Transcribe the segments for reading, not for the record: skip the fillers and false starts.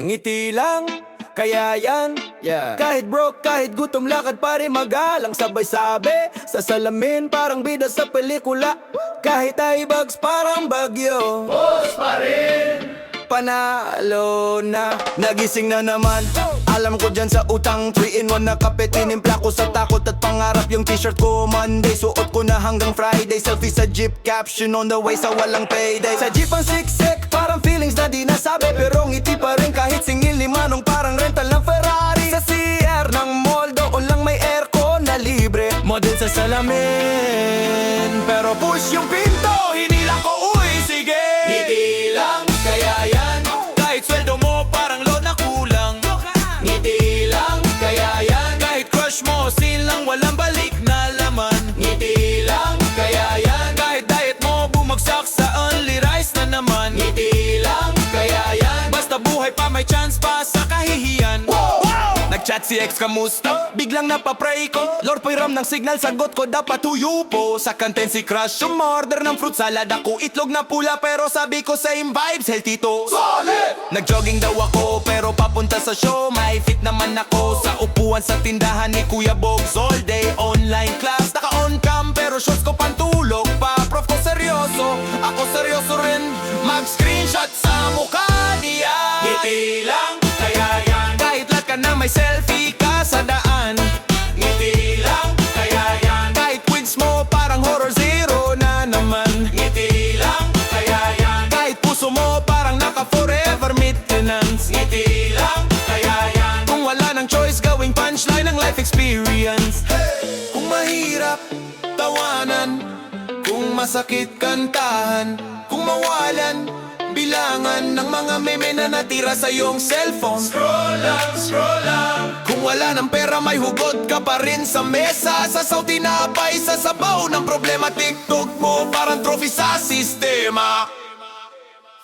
Ngiti lang, kaya yan, yeah. Kahit broke, kahit gutom, lakad pa rin magalang. Sabay-sabi, sa salamin parang bida sa pelikula. Kahit ay bags parang bagyo, boss pa rin. Panalo na, nagising na naman. Alam ko dyan sa utang, 3-in-1 na kape. Tinimpla ko sa takot at pangarap. Yung t-shirt ko Monday, suot ko na hanggang Friday. Selfie sa jeep, caption on the way sa walang payday. Sa jeep ang siksik, parang feelings na di nasabi. Pero ngiti pa rin kahit singil ni Manong, parang rental ng Ferrari. Sa CR ng mall, doon lang may aircon na libre. Model sa salamin, pero push yung pinto, hinila ko, uy, sige. Ngiti lang, kaya yan. Kahit sweldo mo parang load na kulang. Ngiti lang, kaya yan. Kahit crush mo, silang walang balik na laman. Ngiti lang, kaya yan. Kahit diet mo bumagsak sa only rice na naman. Ngiti lang, kaya yan. Basta buhay pa, may chance pa sa kahihiyan. Nag-chat si ex, kamusta? Biglang napapray ko, Lord pairam ng signal, sagot ko dapat tuyo po. Sa kantin si crush, umorder ng fruit salad. Ako itlog na pula, pero sabi ko same vibes, healthy to solid! Nag-jogging daw ako, pero papunta sa show. May fit naman ako sa upuan sa tindahan ni Kuya Bogs. All day online class, naka-on cam, pero shorts ko pantulog pa. Prof ko seryoso, ako seryoso rin. Mag-screenshot sa mukha niya. Ngiti lang, kaya yan. Kahit lahat ka na may selfie ka sa daan. Ngiti lang, kaya yan. Kahit quiz mo parang horror zero na naman. Ngiti lang, kaya yan. Kahit puso mo parang naka forever maintenance. Ngiti lang, kaya yan. Kung wala ng choice, gawing punchline ng life experience. Kung mahirap, tawanan. Kung masakit, kantahan. Kung mawalan, bilangan ng mga meme na natira sa iyong cellphone. Scroll lang, scroll lang. Kung wala ng pera, may hugot ka pa rin sa mesa. Sa tinapay, sa sabaw ng problema. TikTok mo parang trophy sa sistema.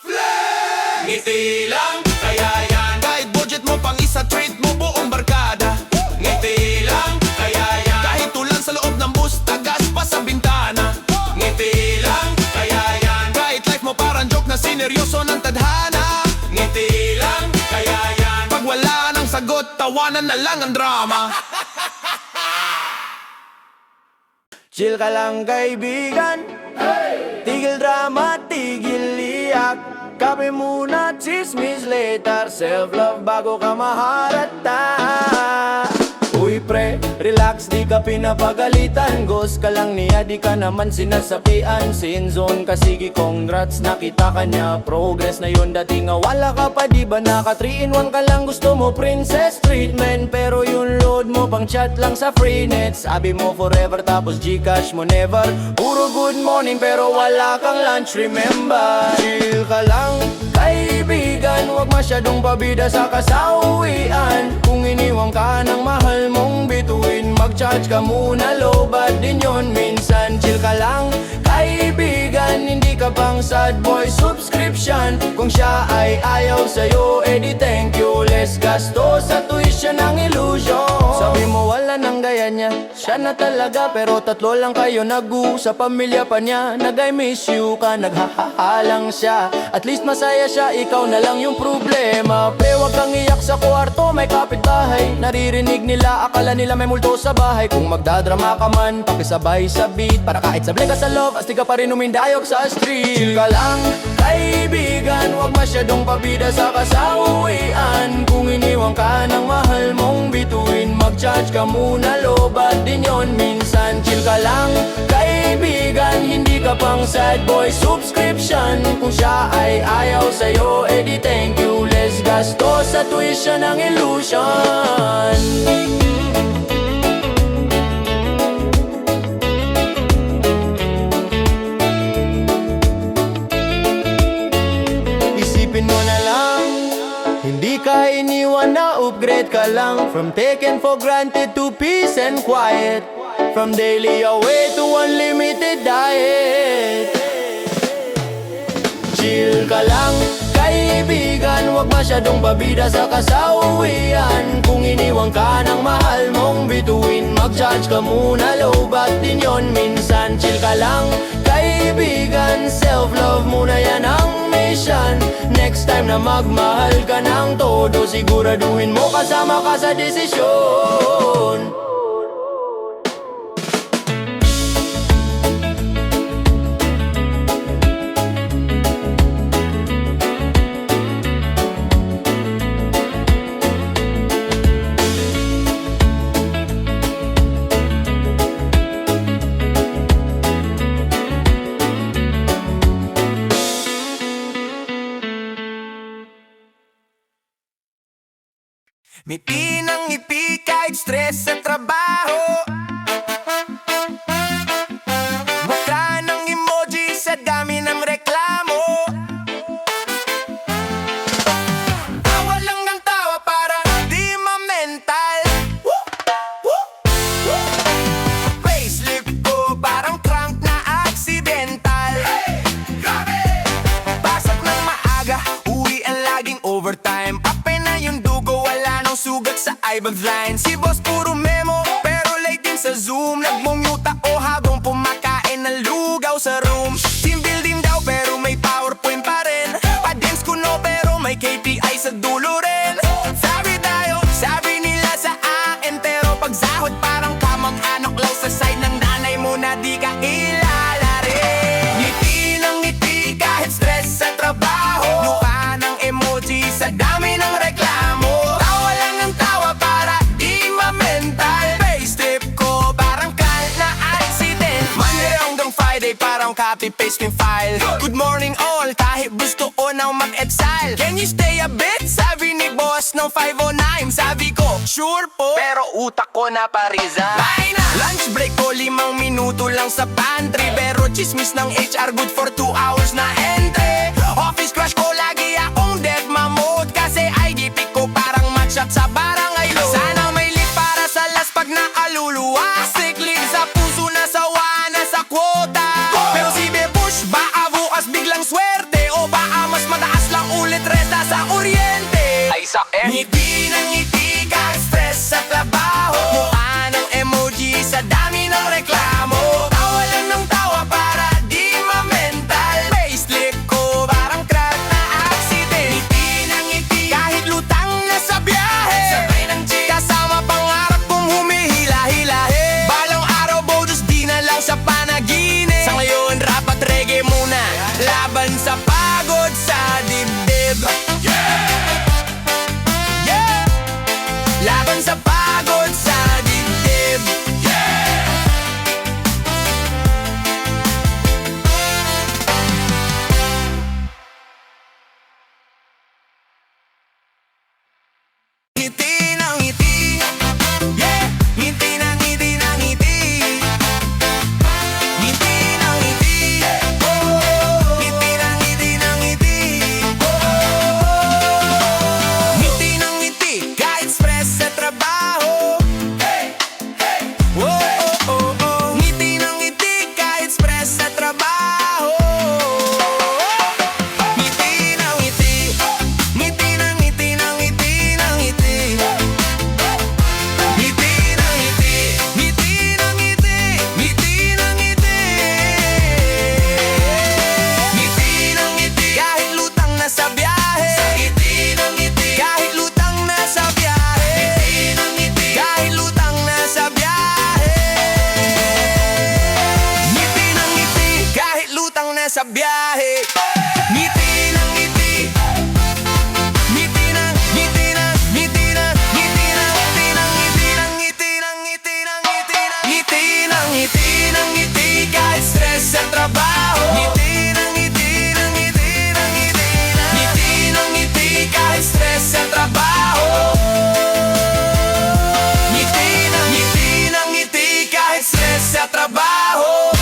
Flex! Ngiti lang, kaya yan. Kahit budget mo pang isa, treat mo buong barkada. Ngiti lang, kaya yan. Kahit tulang sa loob ng bus, tagas pa sa bintana. Ngiti lang, kaya yan. Kahit life mo parang joke na sineryoso ng tadhana. Ngiti lang, kaya yan. Pag wala ng sagot, tawanan na lang ang drama. Chill ka lang kaibigan, hey! Tigil drama, tigil iyak. Kape muna, chismis later. Self-love bago ka maharata. Uy pre, relax, di ka pinapagalitan. Ghost ka lang niya, di ka naman sinasapian. Sin zone ka, sige congrats, nakita ka niya. Progress na yun, dati nga wala ka pa. Di ba naka 3-in-1 ka lang, gusto mo princess treatment. Pero yung load mo pang chat lang sa freenet. Sabi mo forever, tapos Gcash mo never. Puro good morning, pero wala kang lunch, remember. Chill ka lang, kaibigan, huwag masyadong pabida sa kasawian. Kung iniwang ka ng mahal mong bituin, mag-charge ka muna, lobat din yun minsan. Chill ka lang, kaibigan, hindi ka pang sad boy subscription. Kung siya ay ayaw sa'yo, edi thank you. Less gasto sa tuition ng illusion. Sabi mo wala nang gaya niya, siya na talaga, pero tatlo lang kayo nag-uusap, pamilya pa niya. Nag-I miss you ka, naghahaha lang siya. At least masaya siya, ikaw na lang yung problema. Pre, wag kang iyak sa kwarto, may kapitbahay. Naririnig nila, akala nila may multo sa bahay. Kung magdadrama ka man, pakisabay sa beat. Para kahit sablay ka sa love, astig ka pa rin umindayog sa street. Chill ka lang, kaibigan, wag masyadong pabida sa kasawian. Kung iniwang ka ng mahal mong bituin, mag-charge ka muna, lobat din yon minsan. Chill ka lang, kaibigan, hindi ka pang sad boy subscription. Kung siya ay ayaw sa'yo, edi thank you. Less gasto sa tuition ng illusion. Isipin mo na lang, hindi ka iniwan, na upgrade ka lang. From taken for granted to peace and quiet. From daily away to unlimited diet. Chill ka lang, Kaibigan, huwag masyadong pabida sa kasawian. Kung iniwan ka ng mahal mong bituin, mag-charge ka muna, lobat din yon. Minsan chill ka lang, kaibigan. Self-love muna yan ang mission. Next time na magmahal ka ng todo, siguraduhin mo kasama ka sa desisyon. Ngiti ng ngiti kahit stress sa trabaho. Mukha ng emoji sa dami ng reklamo. Tawa lang ng tawa para di ma-mental. Facelift ko parang crank na accidental. Pasok ng maaga, uwi ang laging overtime. Pape na yung dugo, wala nang sugat sa eyebag line. Si boss puro memo, pero late din sa Zoom. Nagmumute o habang pumakain ng lugaw sa room. Team building daw pero may PowerPoint pa rin. Pa-dance ko no pero may KPI sa dulo rin. Sabi tayo, sabi nila sa akin, pero pag sahod parang kamag-anak lang sa side ng nanay mo na di ka ilala rin. Ngiti ng ngiti kahit stress sa trabaho. Mukha ng emoji sa dami ng reklamo. Tawa lang ng tawa para di ma-mental. Facetip ko parang kal na accident. Monday hanggang Friday parang copy-paste yung file. Good morning all, kahit gusto o nang mag-exile. Can you stay a bit? Sabi ni boss ng 509. Sabi ko, sure po, pero utak ko na pa-resign. Bye na! Lunch break ko 5 minuto lang sa pantry. Pero chismis ng HR good for 2 hours na entry. Office crush ko lagi akong deadma mode. Kasi IDP ko parang matchat sa barangay load. Sana may leave para sa last pag nakaluluwa. Sick leave sa puso na sawa na sa kwota. Pero si Bebush, baka bukas biglang swerte. O baka mas mataas lang ulit renta sa kuryente. Ay sakit. Ngiti ng ngiti kahit stress sa trabaho. Mukha ng emoji sa dami ng reklamo. Tawa lang ng tawa para di ma-mental. Facelift ko parang crack na accident. Ngiti ng ngiti kahit lutang na sa biyahe. Sabay ng chick kasama pangarap kong humihila-hilahe. Balang araw bogus di na lang sa panaginip. Sa ngayon rap at reggae muna, laban sa pagod sa dibdib. Laban sa pagod sa dibdib. Ngiti ng ngiti, ngiti ng ngiti ng ngiti. Ngiti ng ngiti, ngiti ng ngiti ng ngiti. Ngiti ng ngiti kahit stress sa trabaho. Oh, oh, oh, oh. Ngiti ng ngiti kahit stress sa trabaho. Ngiti ng ngiti, ngiti ng ngiti ng ngiti ng ngiti. Ngiti ng ngiti, ngiti ng ngiti, ngiti ng ngiti. Ngiti ng ngiti kahit lutang na sa biyahe. Ngiti ng ngiti kahit lutang na sa biyahe. Ngiti ng ngiti kahit lutang na sa biyahe. Ngiti ng ngiti kahit lutang na sa biyahe. Ngiti ng ngiti, ngiti ng ngiti ng ngiti ng ngiti ng ngiti ng ngiti ng ngiti ng ngiti ng ngiti ng ngiti ng ngiti ng ngiti kahit stress sa trabaho. Ngiti ng ngiti ng ngiti ng ngiti ng ngiti ng ngiti kahit stress sa trabaho. Ngiti ng ngiti ng ngiti kahit stress sa trabaho.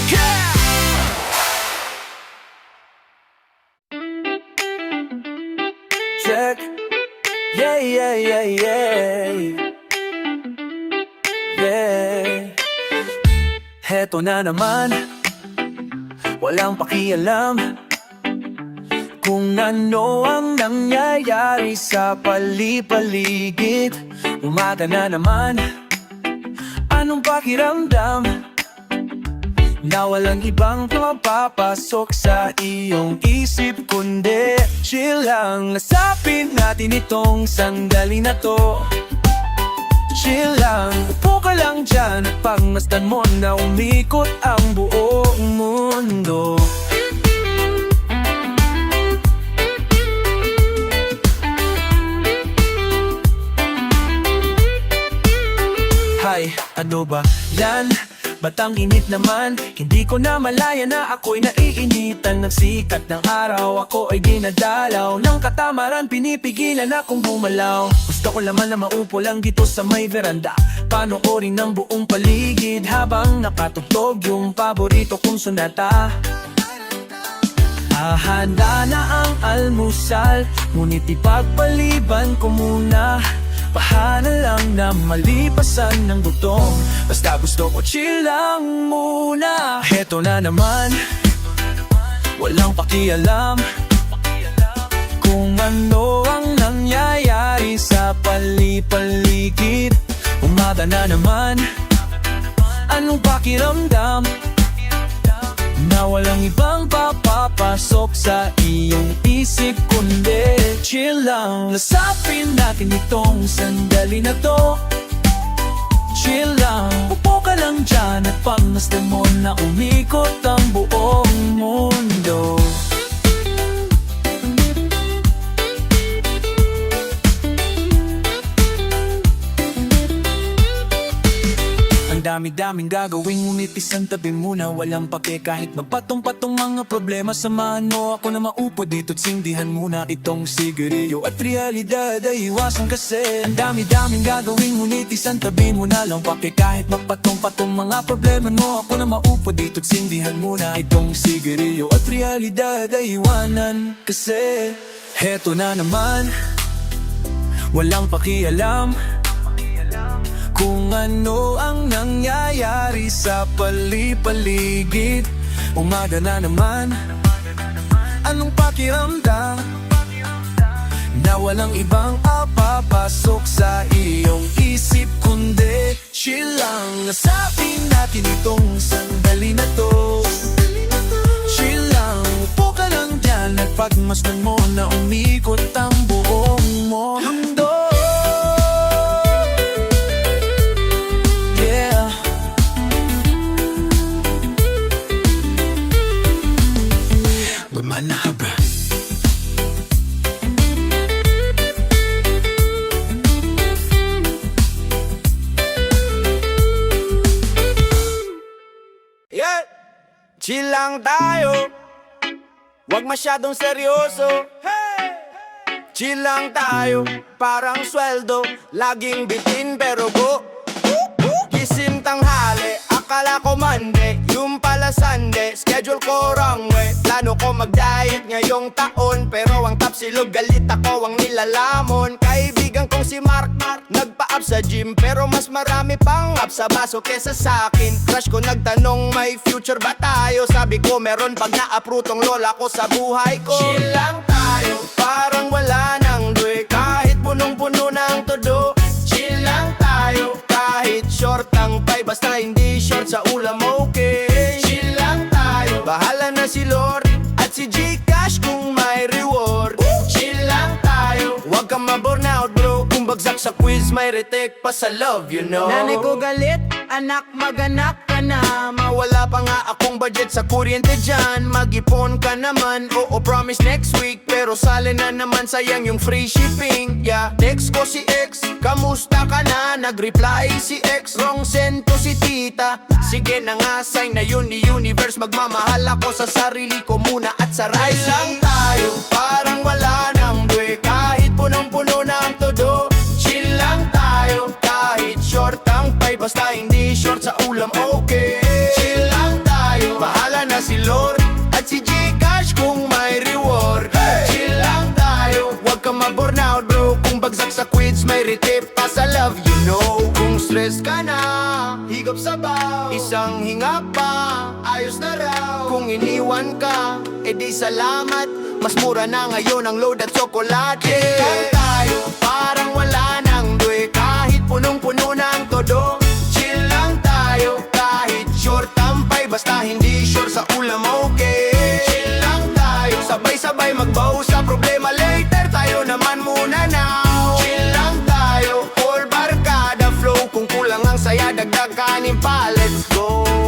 Yeah! Check. Yeah, yeah, yeah, yeah. Yeah. Heto na naman, walang pakialam. Kung ano ang nangyayari sa pali-paligid, umaga na naman. Anong pakiramdam na walang ibang pumapapasok sa iyong isip kundi chill lang, lasapin natin itong sandali na to. Chill lang, upo ka lang dyan at pagmasdan mo na umikot ang buong mundo. Hay, ano ba yan? Ba't ang init naman? Hindi ko na malaya na ako'y naiinitan ng sikat ng araw. Ako ay dinadalaw ng katamaran, pinipigilan akong bumalaw. Gusto ko laman na maupo lang dito sa may veranda, panoorin ng buong paligid habang nakatugtog yung paborito kong sonata. Hahanda na ang almusal, ngunit ipagpaliban ko muna. Pahala lang na malipasan ng gutom, basta gusto ko chill lang muna. Heto na naman, walang pakialam kung ano ang nangyayari sa pali-paligid. Umaga na naman, anong pakiramdam na walang ibang papapasok sa iyong isip kundi chill lang, lasapin natin itong sandali na to. Chill lang, upo ka lang dyan at pagmasdan mo na umikot ang buong mundo. Dami-daming gagawin, ngunit isang tabi muna. Walang pake kahit magpatong-patong mga problema. Samahan mo ako na maupo dito at sindihan muna itong sigarilyo at realidad ay iwasan kasi. Ang dami-daming gagawin, ngunit isang tabi muna. Lang pake kahit magpatong-patong mga problema mo. Ako na maupo dito at sindihan muna itong sigarilyo at realidad ay iwanan kasi. Heto na naman, walang pakialam kung ano ang nangyayari sa pali-paligid. Umaga na naman, anong pakiramdam na walang ibang papapasok sa iyong isip kundi chill lang, lasapin natin itong sandali na to. Chill lang, upo ka lang dyan at pagmasdan mo na umikot ang buong mundo. Manahaba. Yeah! Chill lang tayo, wag masyadong seryoso. Hey! Chill lang tayo, parang sweldo, laging bitin pero go. Gising tanghali, akala ko Monday, yung pala Sunday. Schedule ko wrong way, plano ko mag-diet ngayong taon. Pero ang top silog, galit ako ang nilalamon. Kaibigan kong si Mark, nagpa-up sa gym, pero mas marami pang up sa baso kesa sa'kin. Crush ko nagtanong, may future ba tayo? Sabi ko meron pag na-aprutong lola ko sa buhay ko. Chill lang tayo, parang wala nang dwe, kahit punong-puno ng todo. Chill lang tayo, kahit short ang pay, basta hindi short sa ulam, okay. Chill lang tayo, bahala na si Lord at si Gcash kung may reward. Chill lang tayo, wag kang ma-burnout bro, kung bagsak sa quiz may retake pa sa love, you know. Nanay ko galit, anak maganak ka na. Mawala pa nga akong budget sa kuryente dyan. Mag-ipon ka naman, oo promise next week. Pero sali na naman, sayang yung free shipping. Yeah, text ko si X, kamusta ka na? Nag-reply si X, wrong send to si tita. Sige na nga, sign na yun ni universe. Magmamahal ako sa sarili ko muna at sa rise lang tayo, parang wala nang dwe, kahit punong-puno ng todo. Chill lang tayo, kahit short ang pay, basta hindi short sa ulam, okay. Chill lang tayo, bahala na si Lord at si Gcash kung may reward. Chill lang tayo, wag kang ma-burnout bro, kung bagsak sa quiz may retip pa sa love, you know. Kung stress ka na, higop sabaw, isang hinga pa, ayos na raw. Kung kung iniwan ka, edi salamat. Mas mura na ngayon ang load at tsokolate. Chill lang tayo, parang wala nang dwe. Kahit punong-puno ng todo. Chill lang tayo, kahit short tampay. Basta hindi sure sa ulam, okay. Chill lang tayo, sabay-sabay magbaw sa problema later. Tayo naman muna now. Chill lang tayo, all barkada flow. Kung kulang ang saya, dagdag kanin pa, let's go.